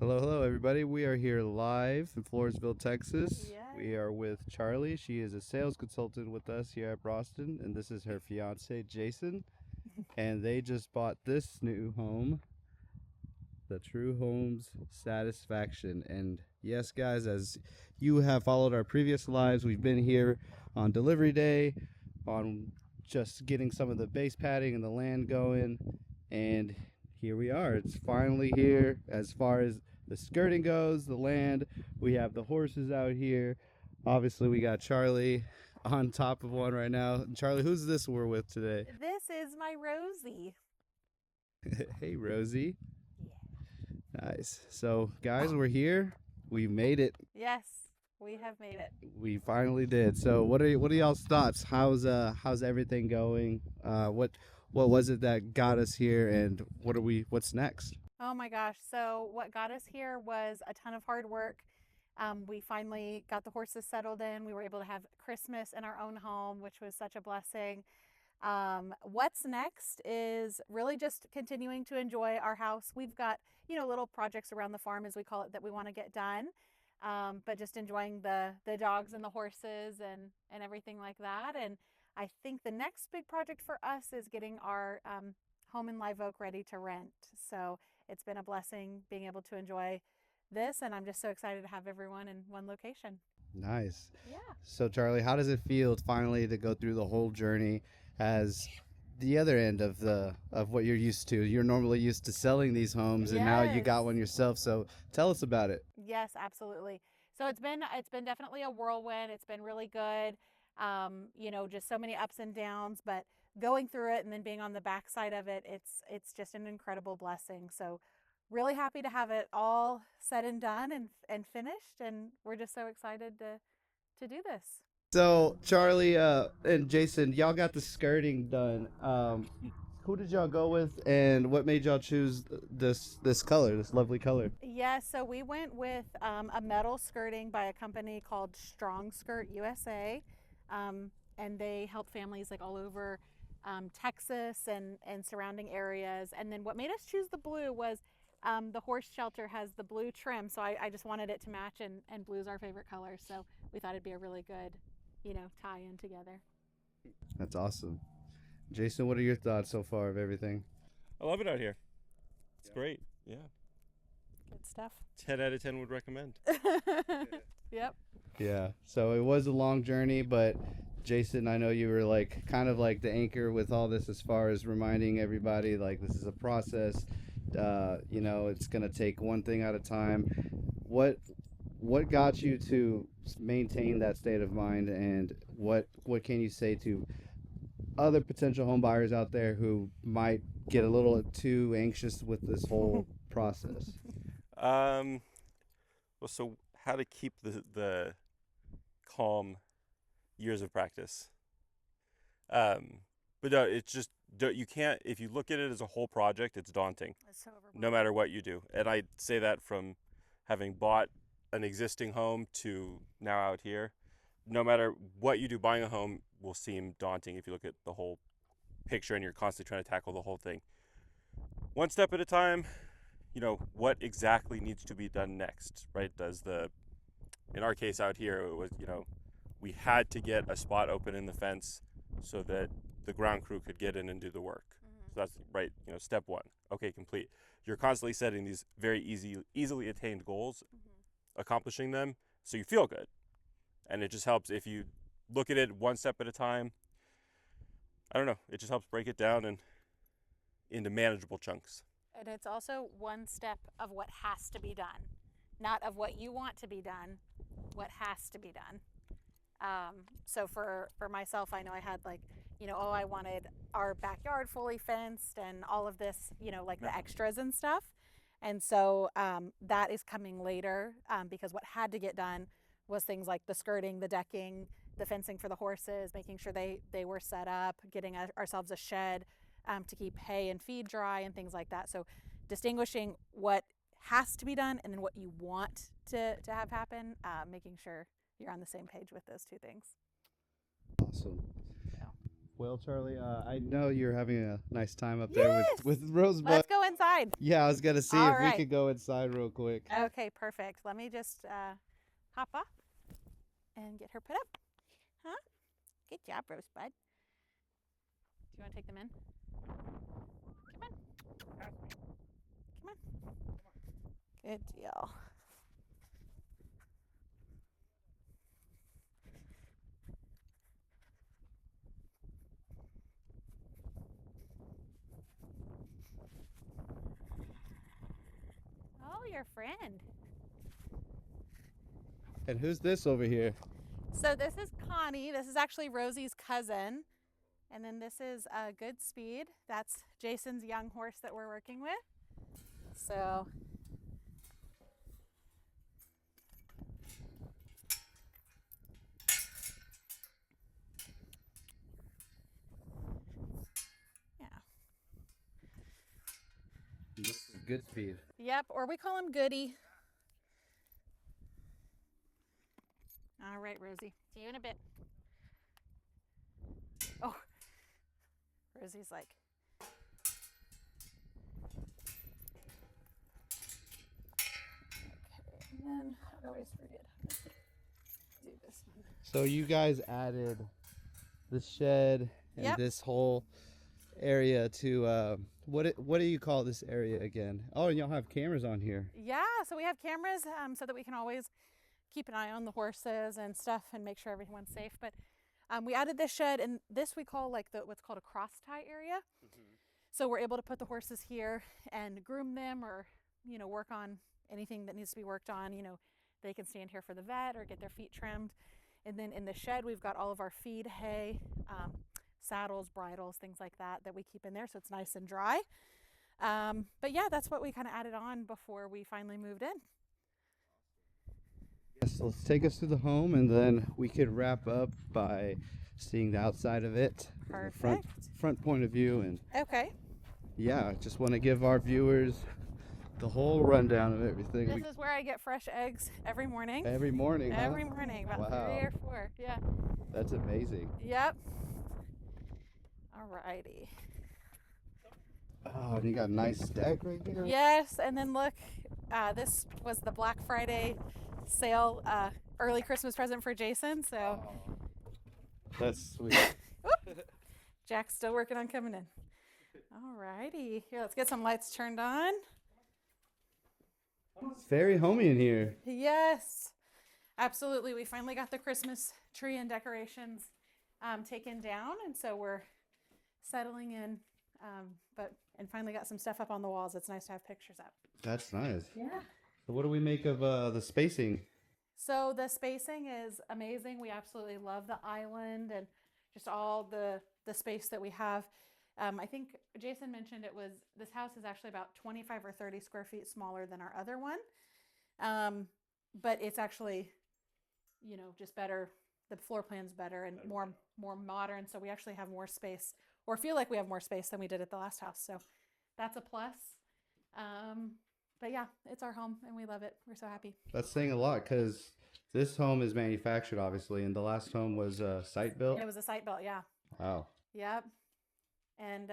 Hello, hello, everybody. We are here live in Floresville, Texas. We Yes. are with Charlie. She is a sales consultant with us here at Boston, and this is her fiance, Jason. And they just bought this new home, the TRU Homes Satisfaction. And yes, guys, as you have followed our previous lives, we've been here on delivery day, on just getting some of the base padding and the land going. And here we are. It's finally here as far as the skirting goes, the land. We have the horses out here. Obviously, we got Charlie on top of one right now. Charlie, who's this we're with today? This is my Rosie. Hey, Rosie. Yeah. Nice. So, guys, we're here. We made it. Yes, we have made it. We finally did. So, what are y'all's thoughts? How's everything going? What was it that got us here, and what's next? Oh my gosh. So, what got us here was a ton of hard work. We finally got the horses settled in. We were able to have Christmas in our own home, which was such a blessing. What's next is really just continuing to enjoy our house. We've got, little projects around the farm, as we call it, that we want to get done. But just enjoying the dogs and the horses and everything like that. And I think the next big project for us is getting our home in Live Oak ready to rent. So it's been a blessing being able to enjoy this, and I'm just so excited to have everyone in one location. Nice. Yeah. So, Charlie, how does it feel finally to go through the whole journey as the other end of what you're used to? You're normally used to selling these homes, and now you Yes. got one yourself. So, tell us about it. Yes, absolutely. So it's been definitely a whirlwind. It's been really good. Just so many ups and downs, but going through it and then being on the backside of it, it's just an incredible blessing. So really happy to have it all said and done and finished, and we're just so excited to do this. So, Charlie and Jason, y'all got the skirting done. Who did y'all go with, and what made y'all choose this color, this lovely color? Yes, so we went with a metal skirting by a company called Strong Skirt USA, and they help families like all over Texas and surrounding areas. And then what made us choose the blue was the horse shelter has the blue trim, so I just wanted it to match, and blue is our favorite color, so we thought it'd be a really good, tie in together. That's awesome. Jason, what are your thoughts so far of everything? I love it out here. It's great. Yeah. Good stuff. 10 out of 10 would recommend. Yep. Yeah. So it was a long journey, but Jason, I know you were like kind of like the anchor with all this as far as reminding everybody like this is a process. It's gonna take one thing at a time. What what got you to maintain that state of mind, and what can you say to other potential home buyers out there who might get a little too anxious with this whole process? Um, well, so how to keep the calm, years of practice. Um, but no, it's just you can't, if you look at it as a whole project, it's daunting It's so no overwhelming. matter what you do. And I say that from having bought an existing home to now out here. No matter what you do, buying a home will seem daunting if you look at the whole picture and you're constantly trying to tackle the whole thing. One step at a time, what exactly needs to be done next, right? In our case out here, it was, we had to get a spot open in the fence so that the ground crew could get in and do the work. Mm-hmm. So that's right, step one. Okay, complete. You're constantly setting these very easily attained goals, Mm-hmm. accomplishing them, so you feel good. And it just helps if you look at it one step at a time. I don't know, it just helps break it down and into manageable chunks. And it's also one step of what has to be done, not of what you want to be done, what has to be done. So for myself, I know I had like, I wanted our backyard fully fenced and all of this, like the extras and stuff. And so that is coming later because what had to get done was things like the skirting, the decking, the fencing for the horses, making sure they were set up, getting ourselves a shed to keep hay and feed dry and things like that. So distinguishing what has to be done and then what you want to have happen, making sure you're on the same page with those two things. Awesome. So. Well, Charlie, I know you're having a nice time up there Yes! with Rosebud. Let's go inside. Yeah, I was gonna see All if we right. could go inside real quick. Okay, perfect. Let me just hop off and get her put up. Huh? Good job, Rosebud. Do you want to take them in? Come on. Come on. Good deal. Oh, your friend. And who's this over here? So this is Connie. This is actually Rosie's cousin. And then this is Goodspeed. That's Jason's young horse that we're working with. So yeah. This is Goodspeed. Yep, or we call him Goody. All right, Rosie. See you in a bit. Oh, Rosie's like, okay, and then I always forget how to do this one. So you guys added the shed and Yep. this whole area to what do you call this area again? Oh, and y'all have cameras on here. Yeah, so we have cameras so that we can always keep an eye on the horses and stuff and make sure everyone's safe. But we added this shed, and this we call like what's called a cross tie area. So we're able to put the horses here and groom them, or work on anything that needs to be worked on. They can stand here for the vet or get their feet trimmed. And then in the shed we've got all of our feed, hay, saddles, bridles, things like that we keep in there, so it's nice and dry. But yeah, that's what we kind of added on before we finally moved in. Yes, let's take us to the home, and then we could wrap up by seeing the outside of it, the front point of view. And Okay. yeah, I just want to give our viewers the whole rundown of everything. This is where I get fresh eggs every morning. Every morning, huh? Every morning, about 3 or 4. Yeah. That's amazing. Yep. Alrighty. Oh, and you got a nice stack right here. Yes, and then look, this was the Black Friday sale, early Christmas present for Jason. So That's sweet. Jack's still working on coming in. Alrighty, here, let's get some lights turned on. It's very homey in here. Yes, absolutely. We finally got the Christmas tree and decorations taken down, and so we're settling in. And finally got some stuff up on the walls. It's nice to have pictures up. That's nice. Yeah. So what do we make of the spacing? So the spacing is amazing. We absolutely love the island and just all the space that we have. I think Jason mentioned this house is actually about 25 or 30 square feet smaller than our other one. But it's actually, just better. The floor plan's better and more modern. So we actually have more space, or feel like we have more space than we did at the last house. So that's a plus. But yeah, it's our home and we love it. We're so happy. That's saying a lot, because this home is manufactured, obviously, and the last home was site built. It was a site built, yeah. Wow. Yep. And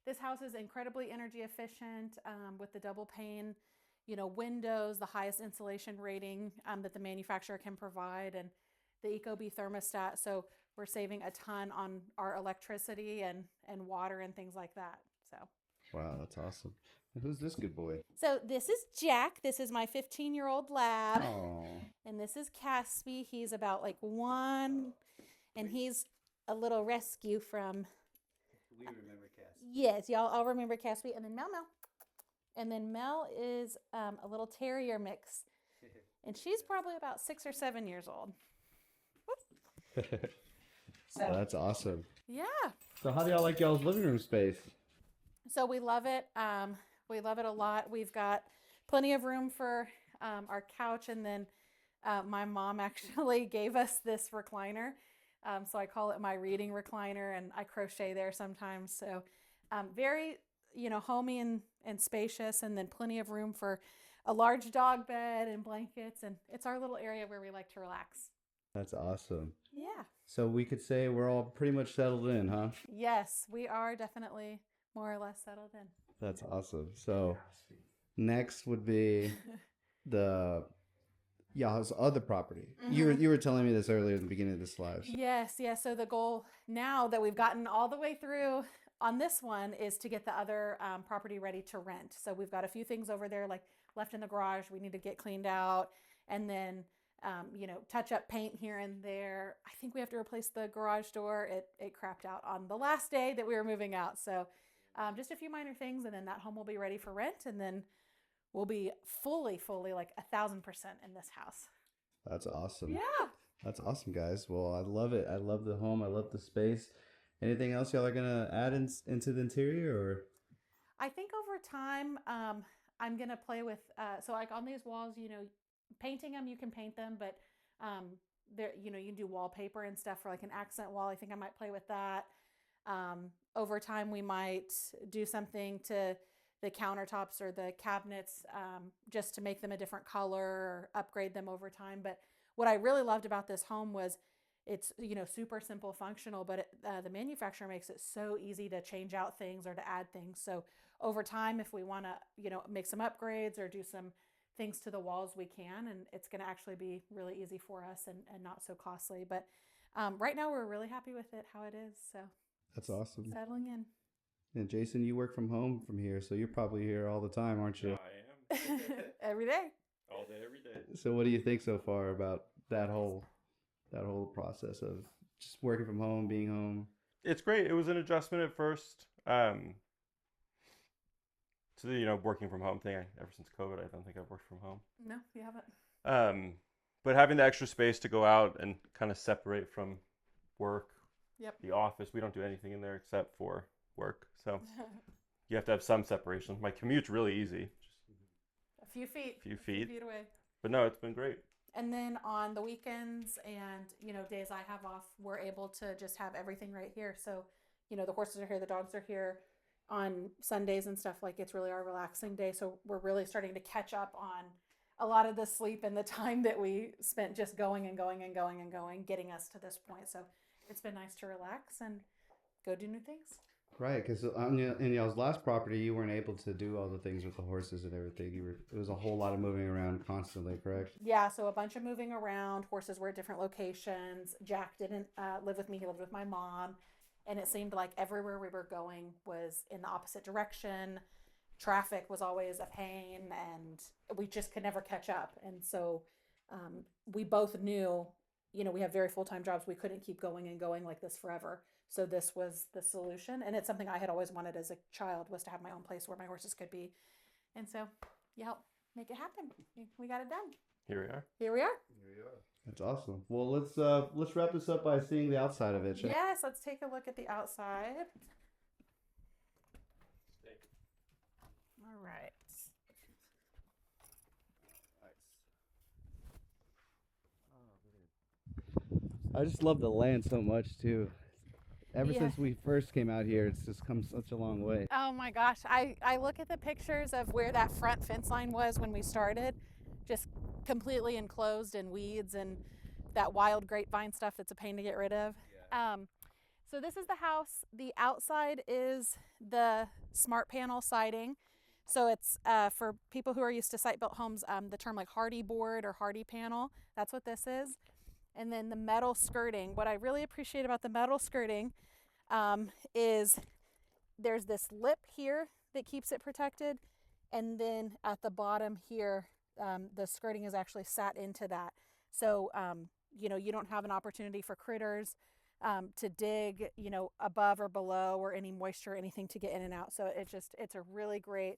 this house is incredibly energy efficient with the double pane, windows, the highest insulation rating that the manufacturer can provide, and the Ecobee thermostat. So we're saving a ton on our electricity and water and things like that. So. Wow, that's awesome. And who's this good boy? So this is Jack. This is my 15-year-old lab. Oh. And this is Caspy. He's about like 1, and he's a little rescue from. We remember Cass. Yes, y'all all remember Caspy. And then Mel. And then Mel is a little terrier mix. And she's probably about 6 or 7 years old. That's awesome. Yeah. So how do y'all like y'all's living room space? So we love it. We love it a lot. We've got plenty of room for our couch. And then my mom actually gave us this recliner. So I call it my reading recliner, and I crochet there sometimes. So very, homey and spacious, and then plenty of room for a large dog bed and blankets. And it's our little area where we like to relax. That's awesome. Yeah. So we could say we're all pretty much settled in, huh? Yes, we are definitely more or less settled in. That's awesome. So next would be the y'all's other property. You were telling me this earlier in the beginning of this live. Yes, yes. So the goal now that we've gotten all the way through on this one is to get the other property ready to rent. So we've got a few things over there like left in the garage we need to get cleaned out, and then touch up paint here and there. I think we have to replace the garage door. It crapped out on the last day that we were moving out. So just a few minor things, and then that home will be ready for rent, and then we'll be fully like 1,000% in this house. That's awesome. Yeah. That's awesome, guys. Well, I love it. I love the home. I love the space. Anything else y'all are gonna add into the interior, or? I think over time, I'm gonna play with so like on these walls, painting them, you can paint them, but there, you can do wallpaper and stuff for like an accent wall. I think I might play with that. Over time, we might do something to the countertops or the cabinets just to make them a different color or upgrade them over time. But what I really loved about this home was it's super simple functional, but the manufacturer makes it so easy to change out things or to add things. So over time, if we want to make some upgrades or do some things to the walls, we can, and it's going to actually be really easy for us and not so costly. But right now we're really happy with it how it is. So That's awesome. settling in. And Jason, you work from home from here, so you're probably here all the time, aren't you? I am. Every day. All day, every day. So what do you think so far about that whole process of just working from home, being home? It's great. It was an adjustment at first to the working from home thing. Ever since COVID, I don't think I've worked from home. No, you haven't. But having the extra space to go out and kind of separate from work, Yep. the office, we don't do anything in there except for work. So you have to have some separation. My commute's really easy. A few feet. A few feet. Away. But no, it's been great. And then on the weekends and, days I have off, we're able to just have everything right here. So, the horses are here, the dogs are here on Sundays and stuff. Like, it's really our relaxing day. So we're really starting to catch up on a lot of the sleep and the time that we spent just going and going and going and going, getting us to this point. So it's been nice to relax and go do new things. Right, because in y'all's last property, you weren't able to do all the things with the horses and everything. It was a whole lot of moving around constantly, correct? Yeah, so a bunch of moving around. Horses were at different locations. Jack didn't live with me. He lived with my mom. And it seemed like everywhere we were going was in the opposite direction. Traffic was always a pain, and we just could never catch up. And so we both knew, we have very full-time jobs. We couldn't keep going and going like this forever. So this was the solution, and it's something I had always wanted as a child, was to have my own place where my horses could be. And so you helped make it happen. We got it done. Here we are. Here we are. That's awesome. Well, let's wrap this up by seeing the outside of it. Yes, let's take a look at the outside. All right. I just love the land so much too. Ever Yeah. since we first came out here, it's just come such a long way. Oh my gosh. I look at the pictures of where that front fence line was when we started, just completely enclosed in weeds and that wild grapevine stuff that's a pain to get rid of. Yeah. So this is the house. The outside is the smart panel siding. So it's for people who are used to site-built homes, the term like hardy board or hardy panel, that's what this is. And then the metal skirting. What I really appreciate about the metal skirting is there's this lip here that keeps it protected. And then at the bottom here, the skirting is actually sat into that. So, you don't have an opportunity for critters to dig, above or below, or any moisture or anything to get in and out. So it's a really great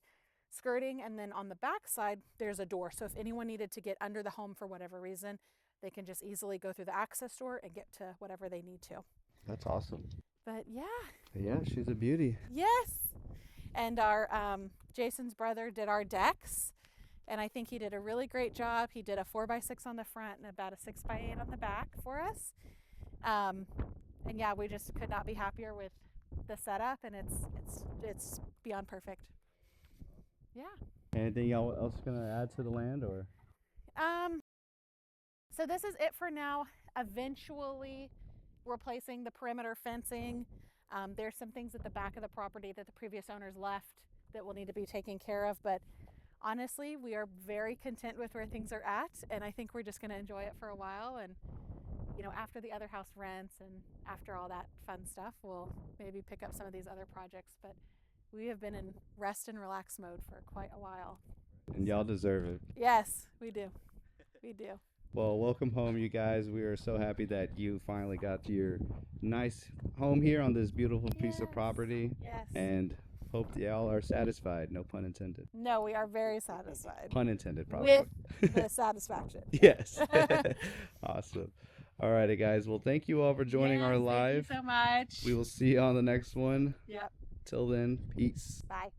skirting. And then on the back side, there's a door. So if anyone needed to get under the home for whatever reason, they can just easily go through the access door and get to whatever they need to. That's awesome. But Yeah, she's a beauty. yes. And our Jason's brother did our decks, and I think he did a really great job. He did a 4x6 on the front and about a 6x8 on the back for us. And yeah, we just could not be happier with the setup, and it's beyond perfect. Yeah. Anything else gonna add to the land, or? So this is it for now. Eventually replacing the perimeter fencing. There's some things at the back of the property that the previous owners left that will need to be taken care of, but honestly, we are very content with where things are at, and I think we're just going to enjoy it for a while. And you know, after the other house rents and after all that fun stuff, we'll maybe pick up some of these other projects. But we have been in rest and relax mode for quite a while. And y'all deserve it. Yes, we do. We do. Well, welcome home, you guys. We are so happy that you finally got your nice home here on this beautiful piece of Yes. property. Yes. And hope y'all are satisfied. No pun intended. No, we are very satisfied Pun intended, probably. with the satisfaction. Yes. Awesome. All righty, guys. Well, thank you all for joining our Yes, live. Thank you so much. We will see you on the next one. Yep. Till then, peace. Bye.